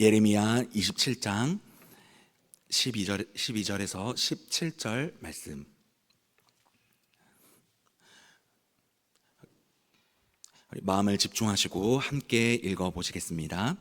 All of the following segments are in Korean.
예레미야 27장 12절에서 17절 말씀. 마음을 집중하시고 함께 읽어보시겠습니다.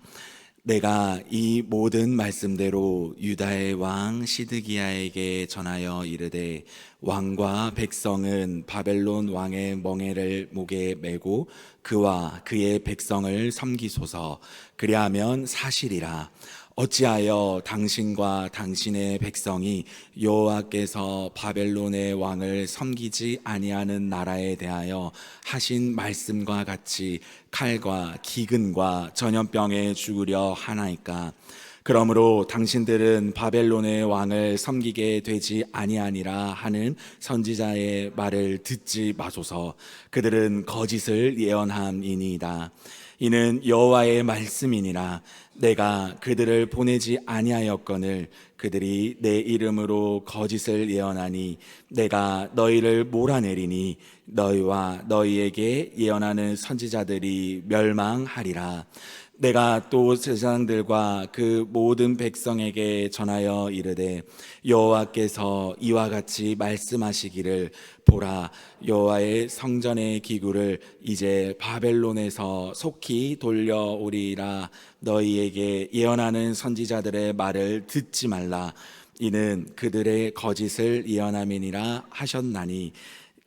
내가 이 모든 말씀대로 유다의 왕 시드기야에게 전하여 이르되 왕과 백성은 바벨론 왕의 멍에를 목에 메고 그와 그의 백성을 섬기소서. 그리하면 사실이라. 어찌하여 당신과 당신의 백성이 여호와께서 바벨론의 왕을 섬기지 아니하는 나라에 대하여 하신 말씀과 같이 칼과 기근과 전염병에 죽으려 하나이까? 그러므로 당신들은 바벨론의 왕을 섬기게 되지 아니하니라 하는 선지자의 말을 듣지 마소서. 그들은 거짓을 예언함이니이다. 이는 여호와의 말씀이니라. 내가 그들을 보내지 아니하였거늘 그들이 내 이름으로 거짓을 예언하니 내가 너희를 몰아내리니 너희와 너희에게 예언하는 선지자들이 멸망하리라. 내가 또 제사장들과 그 모든 백성에게 전하여 이르되 여호와께서 이와 같이 말씀하시기를 보라, 여호와의 성전의 기구를 이제 바벨론에서 속히 돌려오리라. 너희에게 예언하는 선지자들의 말을 듣지 말라. 이는 그들의 거짓을 예언함이니라 하셨나니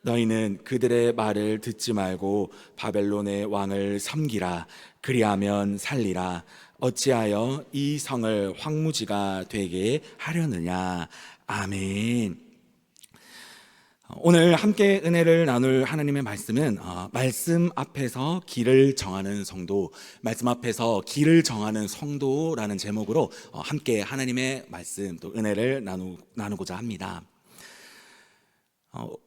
너희는 그들의 말을 듣지 말고 바벨론의 왕을 섬기라. 그리하면 살리라. 어찌하여 이 성을 황무지가 되게 하려느냐. 아멘. 오늘 함께 은혜를 나눌 하나님의 말씀은 말씀 앞에서 길을 정하는 성도, 말씀 앞에서 길을 정하는 성도라는 제목으로 함께 하나님의 말씀 또 은혜를 나누고자 합니다.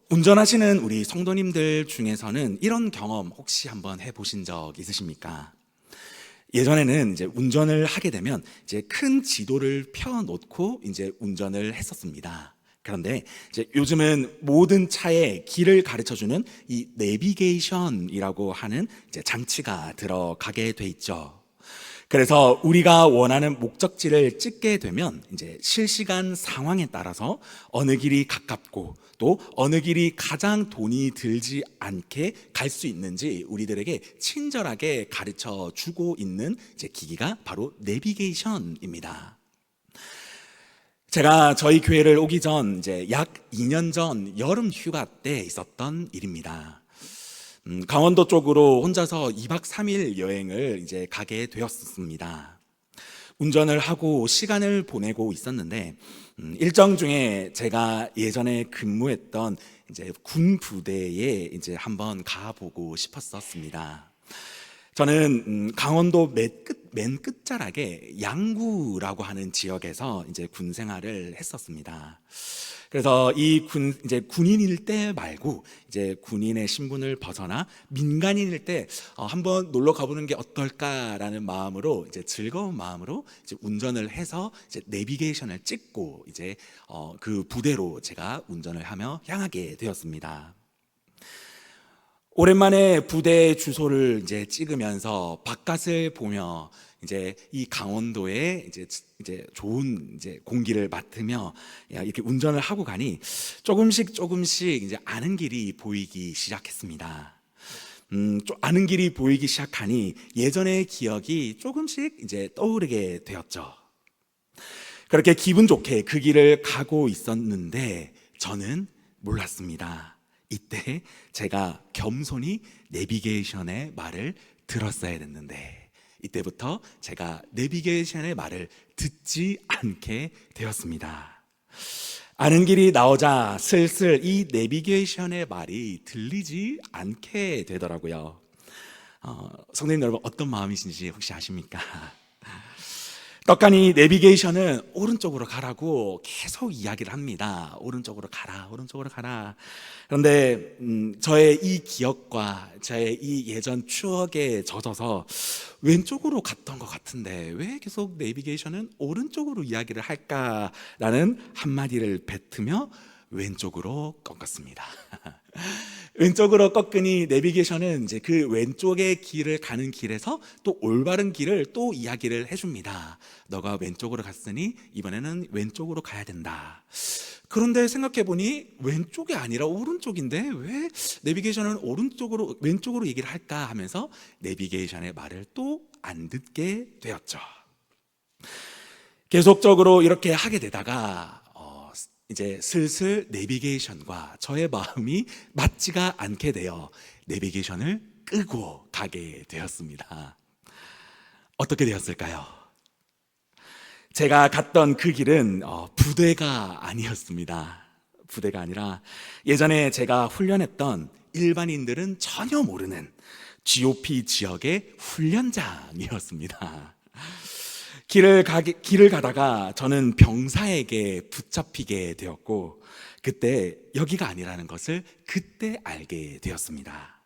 운전하시는 우리 성도님들 중에서는 이런 경험 혹시 한번 해보신 적 있으십니까? 예전에는 이제 운전을 하게 되면 이제 큰 지도를 펴놓고 이제 운전을 했었습니다. 그런데 이제 요즘은 모든 차에 길을 가르쳐주는 이 내비게이션이라고 하는 이제 장치가 들어가게 돼 있죠. 그래서 우리가 원하는 목적지를 찍게 되면 이제 실시간 상황에 따라서 어느 길이 가깝고 또 어느 길이 가장 돈이 들지 않게 갈 수 있는지 우리들에게 친절하게 가르쳐 주고 있는 이제 기기가 바로 내비게이션입니다. 제가 저희 교회를 오기 전 이제 약 2년 전 여름 휴가 때 있었던 일입니다. 강원도 쪽으로 혼자서 2박 3일 여행을 이제 가게 되었습니다. 운전을 하고 시간을 보내고 있었는데 일정 중에 제가 예전에 근무했던 이제 군 부대에 이제 한번 가보고 싶었었습니다. 저는 강원도 맨 끝자락에 양구라고 하는 지역에서 이제 군 생활을 했었습니다. 그래서 이제 군인일 때 말고 이제 군인의 신분을 벗어나 민간인일 때 한번 놀러 가보는 게 어떨까라는 마음으로 이제 즐거운 마음으로 이제 운전을 해서 이제 내비게이션을 찍고 이제 그 부대로 제가 운전을 하며 향하게 되었습니다. 오랜만에 부대 주소를 이제 찍으면서 바깥을 보며 이제 이 강원도의 이제 좋은 이제 공기를 맡으며 이렇게 운전을 하고 가니 조금씩 이제 아는 길이 보이기 시작했습니다. 아는 길이 보이기 시작하니 예전의 기억이 조금씩 이제 떠오르게 되었죠. 그렇게 기분 좋게 그 길을 가고 있었는데 저는 몰랐습니다. 이때 제가 겸손히 내비게이션의 말을 들었어야 됐는데 이때부터 제가 내비게이션의 말을 듣지 않게 되었습니다. 아는 길이 나오자 슬슬 이 내비게이션의 말이 들리지 않게 되더라고요. 성도님 여러분, 어떤 마음이신지 혹시 아십니까? 떡하니 내비게이션은 오른쪽으로 가라고 계속 이야기를 합니다. 오른쪽으로 가라. 그런데 저의 이 기억과 저의 이 예전 추억에 젖어서 왼쪽으로 갔던 것 같은데 왜 계속 내비게이션은 오른쪽으로 이야기를 할까라는 한마디를 뱉으며 왼쪽으로 꺾었습니다. 왼쪽으로 꺾으니 내비게이션은 이제 그 왼쪽의 길을 가는 길에서 또 올바른 길을 또 이야기를 해줍니다. 너가 왼쪽으로 갔으니 이번에는 왼쪽으로 가야 된다. 그런데 생각해보니 왼쪽이 아니라 오른쪽인데 왜 내비게이션은 왼쪽으로 얘기를 할까 하면서 내비게이션의 말을 또 안 듣게 되었죠. 계속적으로 이렇게 하게 되다가 이제 슬슬 내비게이션과 저의 마음이 맞지가 않게 되어 내비게이션을 끄고 가게 되었습니다. 어떻게 되었을까요? 제가 갔던 그 길은 부대가 아니었습니다. 부대가 아니라 예전에 제가 훈련했던 일반인들은 전혀 모르는 GOP 지역의 훈련장이었습니다. 길을 가다가 저는 병사에게 붙잡히게 되었고 그때 여기가 아니라는 것을 그때 알게 되었습니다.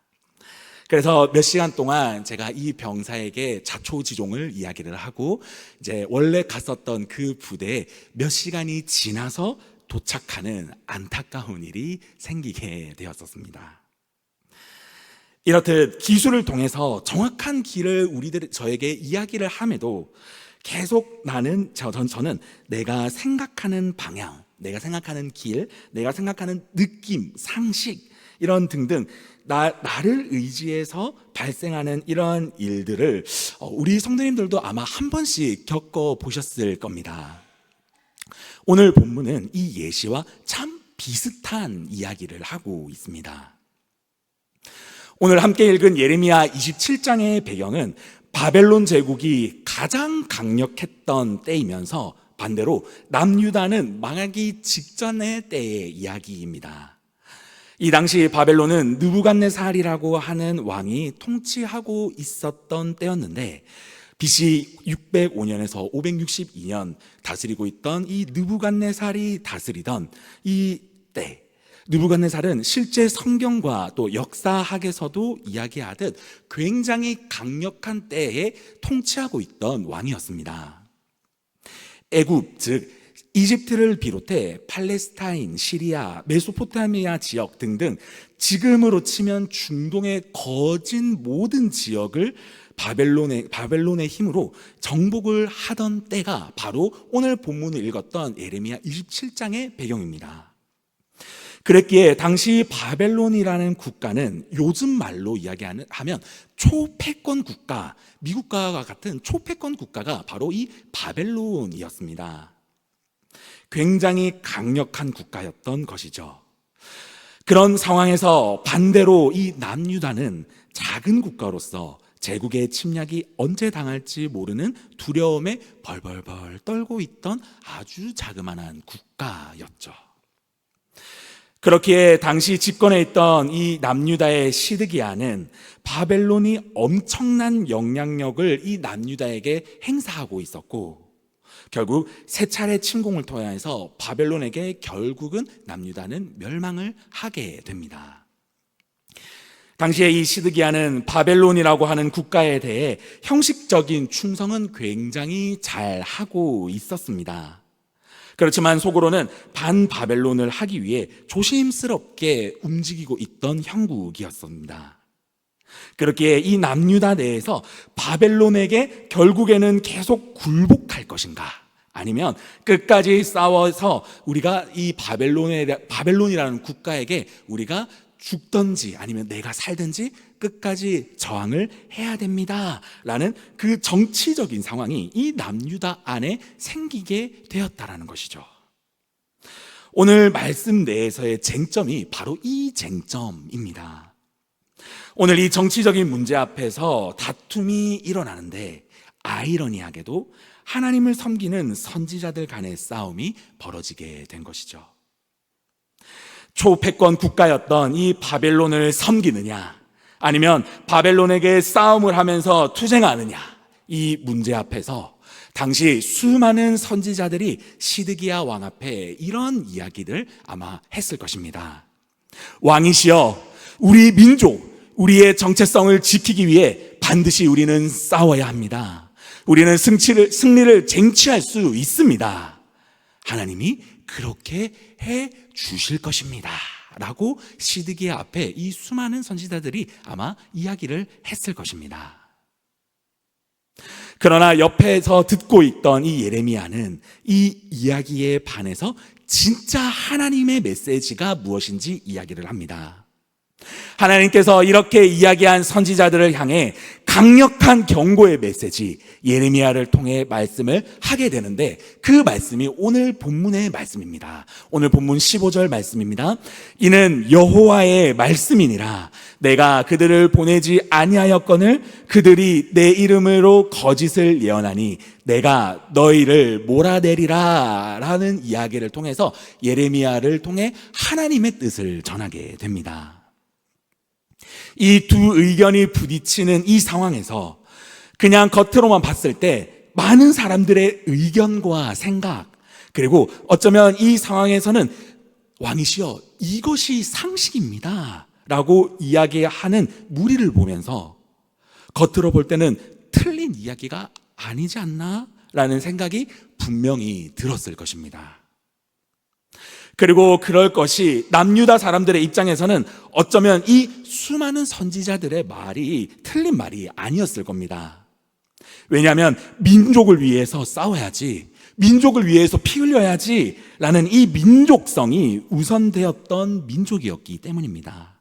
그래서 몇 시간 동안 제가 이 병사에게 자초지종을 이야기를 하고 이제 원래 갔었던 그 부대에 몇 시간이 지나서 도착하는 안타까운 일이 생기게 되었었습니다. 이렇듯 기술을 통해서 정확한 길을 저에게 이야기를 함에도 계속 저는 내가 생각하는 방향, 내가 생각하는 길, 내가 생각하는 느낌, 상식 이런 등등 나를 의지해서 발생하는 이런 일들을 우리 성도님들도 아마 한 번씩 겪어보셨을 겁니다. 오늘 본문은 이 예시와 참 비슷한 이야기를 하고 있습니다. 오늘 함께 읽은 예레미야 27장의 배경은 바벨론 제국이 가장 강력했던 때이면서 반대로 남유다는 망하기 직전의 때의 이야기입니다. 이 당시 바벨론은 느부갓네살이라고 하는 왕이 통치하고 있었던 때였는데 BC 605년에서 562년 다스리고 있던 이 느부갓네살이 다스리던 이 때, 느부갓네살은 실제 성경과 또 역사학에서도 이야기하듯 굉장히 강력한 때에 통치하고 있던 왕이었습니다. 애굽, 즉 이집트를 비롯해 팔레스타인, 시리아, 메소포타미아 지역 등등 지금으로 치면 중동의 거진 모든 지역을 바벨론의 힘으로 정복을 하던 때가 바로 오늘 본문을 읽었던 예레미야 27장의 배경입니다. 그랬기에 당시 바벨론이라는 국가는 요즘 말로 이야기하면 초패권 국가, 미국과 같은 초패권 국가가 바로 이 바벨론이었습니다. 굉장히 강력한 국가였던 것이죠. 그런 상황에서 반대로 이 남유다는 작은 국가로서 제국의 침략이 언제 당할지 모르는 두려움에 벌벌벌 떨고 있던 아주 자그마한 국가였죠. 그렇기에 당시 집권해 있던 이 남유다의 시드기야는 바벨론이 엄청난 영향력을 이 남유다에게 행사하고 있었고 결국 세 차례 침공을 통해서 바벨론에게 결국은 남유다는 멸망을 하게 됩니다. 당시에 이 시드기야는 바벨론이라고 하는 국가에 대해 형식적인 충성은 굉장히 잘 하고 있었습니다. 그렇지만 속으로는 반바벨론을 하기 위해 조심스럽게 움직이고 있던 형국이었습니다. 그렇기에 이 남유다 내에서 바벨론에게 결국에는 계속 굴복할 것인가, 아니면 끝까지 싸워서 우리가 이 바벨론이라는 국가에게 우리가 죽든지 아니면 내가 살든지 끝까지 저항을 해야 됩니다 라는 그 정치적인 상황이 이 남유다 안에 생기게 되었다라는 것이죠. 오늘 말씀 내에서의 쟁점이 바로 이 쟁점입니다. 오늘 이 정치적인 문제 앞에서 다툼이 일어나는데 아이러니하게도 하나님을 섬기는 선지자들 간의 싸움이 벌어지게 된 것이죠. 초패권 국가였던 이 바벨론을 섬기느냐, 아니면 바벨론에게 싸움을 하면서 투쟁하느냐, 이 문제 앞에서 당시 수많은 선지자들이 시드기야 왕 앞에 이런 이야기를 아마 했을 것입니다. 왕이시여, 우리 민족, 우리의 정체성을 지키기 위해 반드시 우리는 싸워야 합니다. 우리는 승리를 쟁취할 수 있습니다. 하나님이 그렇게 해 주실 것입니다 라고 시드기야 앞에 이 수많은 선지자들이 아마 이야기를 했을 것입니다. 그러나 옆에서 듣고 있던 이 예레미야는 이 이야기에 반해서 진짜 하나님의 메시지가 무엇인지 이야기를 합니다. 하나님께서 이렇게 이야기한 선지자들을 향해 강력한 경고의 메시지 예레미야를 통해 말씀을 하게 되는데, 그 말씀이 오늘 본문의 말씀입니다. 오늘 본문 15절 말씀입니다. 이는 여호와의 말씀이니라. 내가 그들을 보내지 아니하였거늘 그들이 내 이름으로 거짓을 예언하니 내가 너희를 몰아내리라 라는 이야기를 통해서 예레미야를 통해 하나님의 뜻을 전하게 됩니다. 이 두 의견이 부딪히는 이 상황에서 그냥 겉으로만 봤을 때 많은 사람들의 의견과 생각, 그리고 어쩌면 이 상황에서는 왕이시여 이것이 상식입니다 라고 이야기하는 무리를 보면서 겉으로 볼 때는 틀린 이야기가 아니지 않나 라는 생각이 분명히 들었을 것입니다. 그리고 그럴 것이 남유다 사람들의 입장에서는 어쩌면 이 수많은 선지자들의 말이 틀린 말이 아니었을 겁니다. 왜냐하면 민족을 위해서 싸워야지, 민족을 위해서 피 흘려야지 라는 이 민족성이 우선되었던 민족이었기 때문입니다.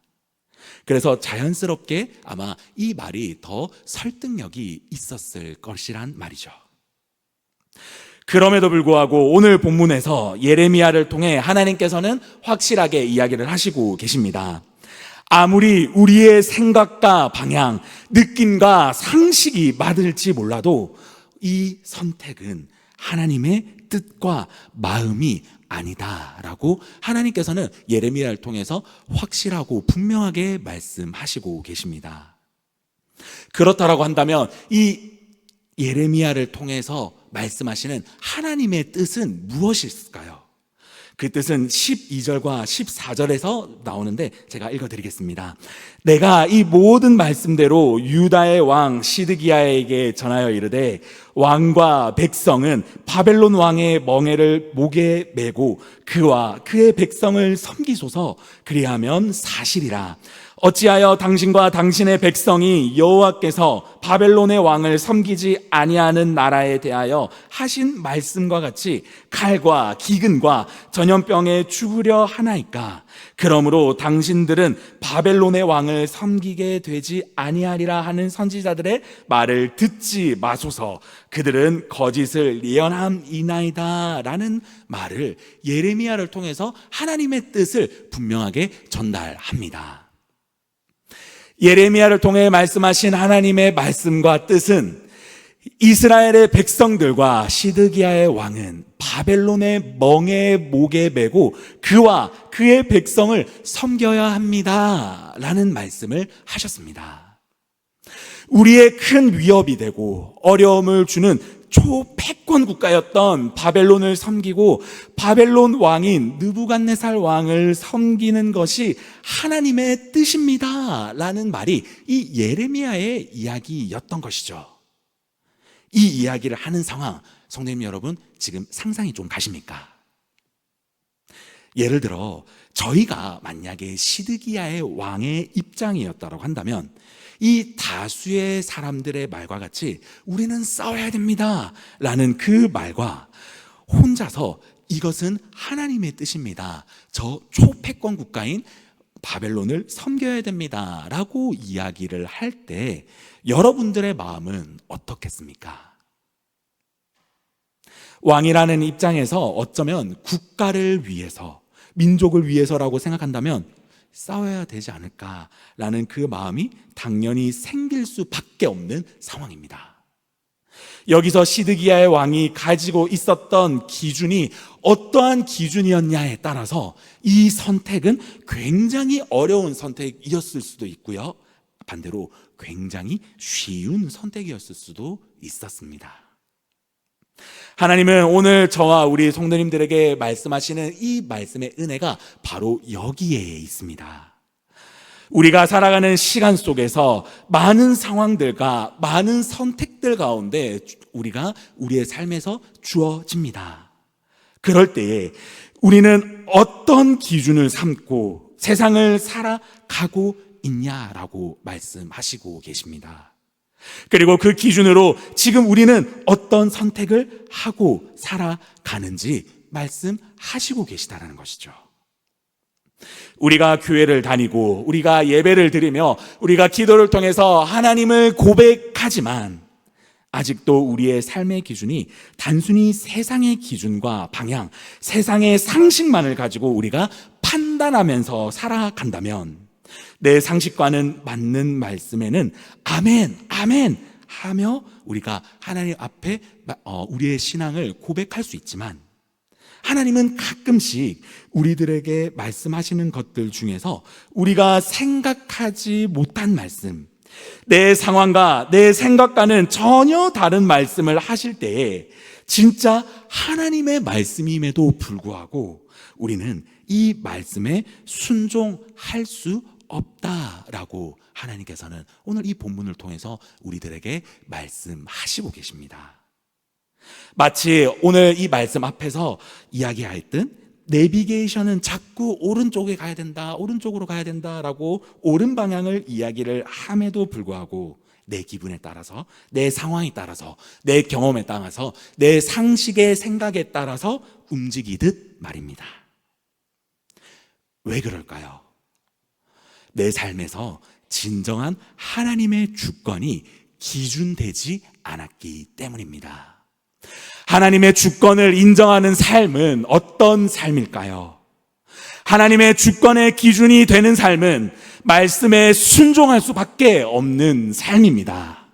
그래서 자연스럽게 아마 이 말이 더 설득력이 있었을 것이란 말이죠. 그럼에도 불구하고 오늘 본문에서 예레미야를 통해 하나님께서는 확실하게 이야기를 하시고 계십니다. 아무리 우리의 생각과 방향, 느낌과 상식이 맞을지 몰라도 이 선택은 하나님의 뜻과 마음이 아니다라고 하나님께서는 예레미야를 통해서 확실하고 분명하게 말씀하시고 계십니다. 그렇다라고 한다면 이 예레미야를 통해서 말씀하시는 하나님의 뜻은 무엇일까요? 그 뜻은 12절과 14절에서 나오는데 제가 읽어드리겠습니다. 내가 이 모든 말씀대로 유다의 왕 시드기야에게 전하여 이르되 왕과 백성은 바벨론 왕의 멍에를 목에 메고 그와 그의 백성을 섬기소서. 그리하면 사실이라. 어찌하여 당신과 당신의 백성이 여호와께서 바벨론의 왕을 섬기지 아니하는 나라에 대하여 하신 말씀과 같이 칼과 기근과 전염병에 죽으려 하나이까? 그러므로 당신들은 바벨론의 왕을 섬기게 되지 아니하리라 하는 선지자들의 말을 듣지 마소서. 그들은 거짓을 예언함이나이다 라는 말을 예레미야를 통해서 하나님의 뜻을 분명하게 전달합니다. 예레미야를 통해 말씀하신 하나님의 말씀과 뜻은 이스라엘의 백성들과 시드기야의 왕은 바벨론의 멍에 목에 메고 그와 그의 백성을 섬겨야 합니다 라는 말씀을 하셨습니다. 우리의 큰 위협이 되고 어려움을 주는 초패권 국가였던 바벨론을 섬기고 바벨론 왕인 느부갓네살 왕을 섬기는 것이 하나님의 뜻입니다 라는 말이 이 예레미야의 이야기였던 것이죠. 이 이야기를 하는 상황, 성도님 여러분 지금 상상이 좀 가십니까? 예를 들어 저희가 만약에 시드기야의 왕의 입장이었다고 한다면 이 다수의 사람들의 말과 같이 우리는 싸워야 됩니다 라는 그 말과 혼자서 이것은 하나님의 뜻입니다, 저 초패권 국가인 바벨론을 섬겨야 됩니다 라고 이야기를 할 때 여러분들의 마음은 어떻겠습니까? 왕이라는 입장에서 어쩌면 국가를 위해서, 민족을 위해서라고 생각한다면 싸워야 되지 않을까라는 그 마음이 당연히 생길 수밖에 없는 상황입니다. 여기서 시드기야의 왕이 가지고 있었던 기준이 어떠한 기준이었냐에 따라서 이 선택은 굉장히 어려운 선택이었을 수도 있고요, 반대로 굉장히 쉬운 선택이었을 수도 있었습니다. 하나님은 오늘 저와 우리 성도님들에게 말씀하시는 이 말씀의 은혜가 바로 여기에 있습니다. 우리가 살아가는 시간 속에서 많은 상황들과 많은 선택들 가운데 우리가 우리의 삶에서 주어집니다. 그럴 때에 우리는 어떤 기준을 삼고 세상을 살아가고 있냐라고 말씀하시고 계십니다. 그리고 그 기준으로 지금 우리는 어떤 선택을 하고 살아가는지 말씀하시고 계시다라는 것이죠. 우리가 교회를 다니고 우리가 예배를 드리며 우리가 기도를 통해서 하나님을 고백하지만 아직도 우리의 삶의 기준이 단순히 세상의 기준과 방향, 세상의 상식만을 가지고 우리가 판단하면서 살아간다면 내 상식과는 맞는 말씀에는 아멘, 아멘 하며 우리가 하나님 앞에 우리의 신앙을 고백할 수 있지만 하나님은 가끔씩 우리들에게 말씀하시는 것들 중에서 우리가 생각하지 못한 말씀, 내 상황과 내 생각과는 전혀 다른 말씀을 하실 때에 진짜 하나님의 말씀임에도 불구하고 우리는 이 말씀에 순종할 수 없다라고 하나님께서는 오늘 이 본문을 통해서 우리들에게 말씀하시고 계십니다. 마치 오늘 이 말씀 앞에서 이야기하였던 내비게이션은 자꾸 오른쪽에 가야 된다, 오른쪽으로 가야 된다라고 옳은 방향을 이야기를 함에도 불구하고 내 기분에 따라서, 내 상황에 따라서, 내 경험에 따라서, 내 상식의 생각에 따라서 움직이듯 말입니다. 왜 그럴까요? 내 삶에서 진정한 하나님의 주권이 기준되지 않았기 때문입니다. 하나님의 주권을 인정하는 삶은 어떤 삶일까요? 하나님의 주권의 기준이 되는 삶은 말씀에 순종할 수밖에 없는 삶입니다.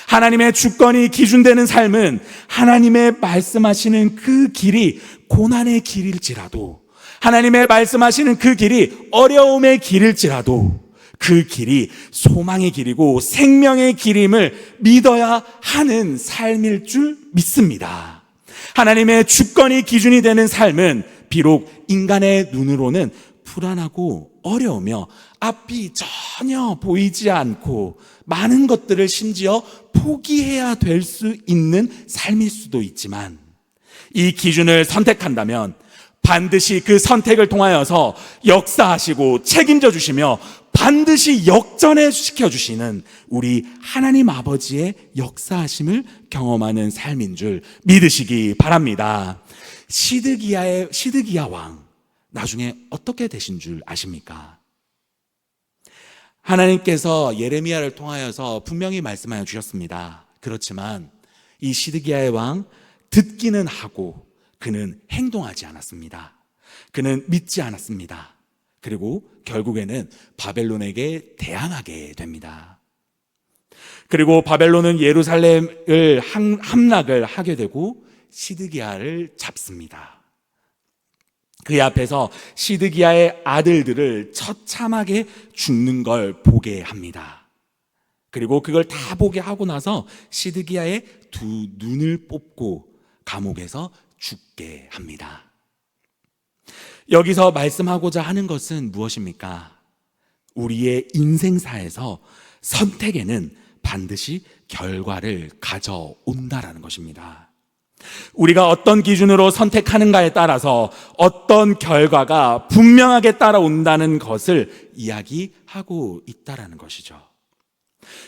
하나님의 주권이 기준되는 삶은 하나님의 말씀하시는 그 길이 고난의 길일지라도, 하나님의 말씀하시는 그 길이 어려움의 길일지라도 그 길이 소망의 길이고 생명의 길임을 믿어야 하는 삶일 줄 믿습니다. 하나님의 주권이 기준이 되는 삶은 비록 인간의 눈으로는 불안하고 어려우며 앞이 전혀 보이지 않고 많은 것들을 심지어 포기해야 될 수 있는 삶일 수도 있지만 이 기준을 선택한다면 반드시 그 선택을 통하여서 역사하시고 책임져 주시며 반드시 역전시켜 주시는 우리 하나님 아버지의 역사하심을 경험하는 삶인 줄 믿으시기 바랍니다. 시드기야 왕 나중에 어떻게 되신 줄 아십니까? 하나님께서 예레미야를 통하여서 분명히 말씀하여 주셨습니다. 그렇지만 이 시드기야의 왕 듣기는 하고 그는 행동하지 않았습니다. 그는 믿지 않았습니다. 그리고 결국에는 바벨론에게 대항하게 됩니다. 그리고 바벨론은 예루살렘을 함락을 하게 되고 시드기야를 잡습니다. 그 앞에서 시드기야의 아들들을 처참하게 죽는 걸 보게 합니다. 그리고 그걸 다 보게 하고 나서 시드기야의 두 눈을 뽑고 감옥에서 죽게 합니다. 여기서 말씀하고자 하는 것은 무엇입니까? 우리의 인생사에서 선택에는 반드시 결과를 가져온다라는 것입니다. 우리가 어떤 기준으로 선택하는가에 따라서 어떤 결과가 분명하게 따라온다는 것을 이야기하고 있다라는 것이죠.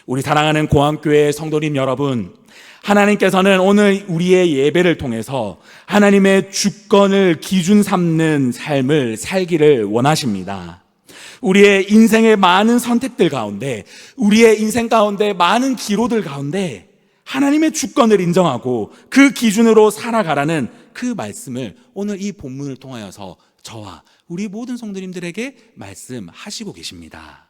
우리 사랑하는 고항교회 성도님 여러분, 하나님께서는 오늘 우리의 예배를 통해서 하나님의 주권을 기준 삼는 삶을 살기를 원하십니다. 우리의 인생의 많은 선택들 가운데, 우리의 인생 가운데 많은 기로들 가운데 하나님의 주권을 인정하고 그 기준으로 살아가라는 그 말씀을 오늘 이 본문을 통하여서 저와 우리 모든 성도님들에게 말씀하시고 계십니다.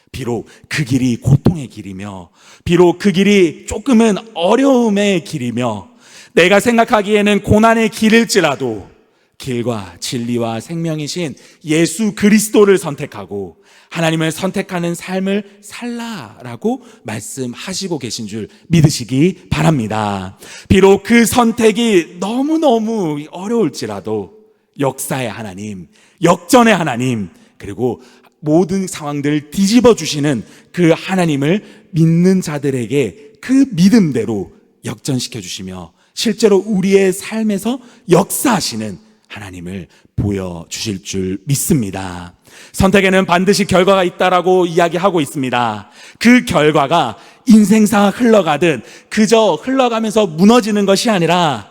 비록 그 길이 고통의 길이며 비록 그 길이 조금은 어려움의 길이며 내가 생각하기에는 고난의 길일지라도 길과 진리와 생명이신 예수 그리스도를 선택하고 하나님을 선택하는 삶을 살라라고 말씀하시고 계신 줄 믿으시기 바랍니다. 비록 그 선택이 너무너무 어려울지라도 역사의 하나님, 역전의 하나님, 그리고 모든 상황들을 뒤집어 주시는 그 하나님을 믿는 자들에게 그 믿음대로 역전시켜 주시며 실제로 우리의 삶에서 역사하시는 하나님을 보여주실 줄 믿습니다. 선택에는 반드시 결과가 있다라고 이야기하고 있습니다. 그 결과가 인생사 흘러가듯 그저 흘러가면서 무너지는 것이 아니라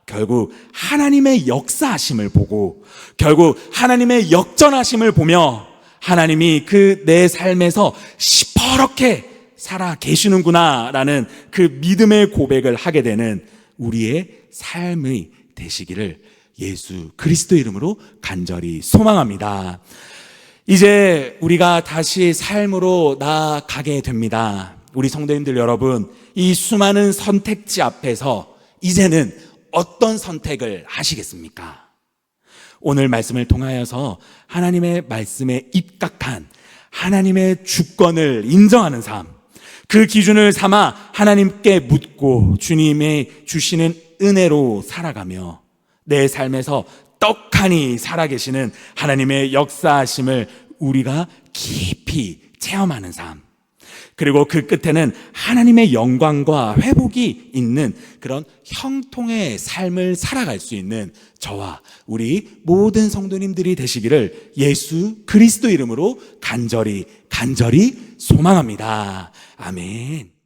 결국 하나님의 역사하심을 보고 결국 하나님의 역전하심을 보며 하나님이 그 내 삶에서 시퍼렇게 살아 계시는구나 라는 그 믿음의 고백을 하게 되는 우리의 삶이 되시기를 예수 그리스도 이름으로 간절히 소망합니다. 이제 우리가 다시 삶으로 나아가게 됩니다. 우리 성도님들 여러분, 이 수많은 선택지 앞에서 이제는 어떤 선택을 하시겠습니까? 오늘 말씀을 통하여서 하나님의 말씀에 입각한 하나님의 주권을 인정하는 삶, 그 기준을 삼아 하나님께 묻고 주님의 주시는 은혜로 살아가며 내 삶에서 떡하니 살아계시는 하나님의 역사하심을 우리가 깊이 체험하는 삶, 그리고 그 끝에는 하나님의 영광과 회복이 있는 그런 형통의 삶을 살아갈 수 있는 저와 우리 모든 성도님들이 되시기를 예수 그리스도 이름으로 간절히 소망합니다. 아멘.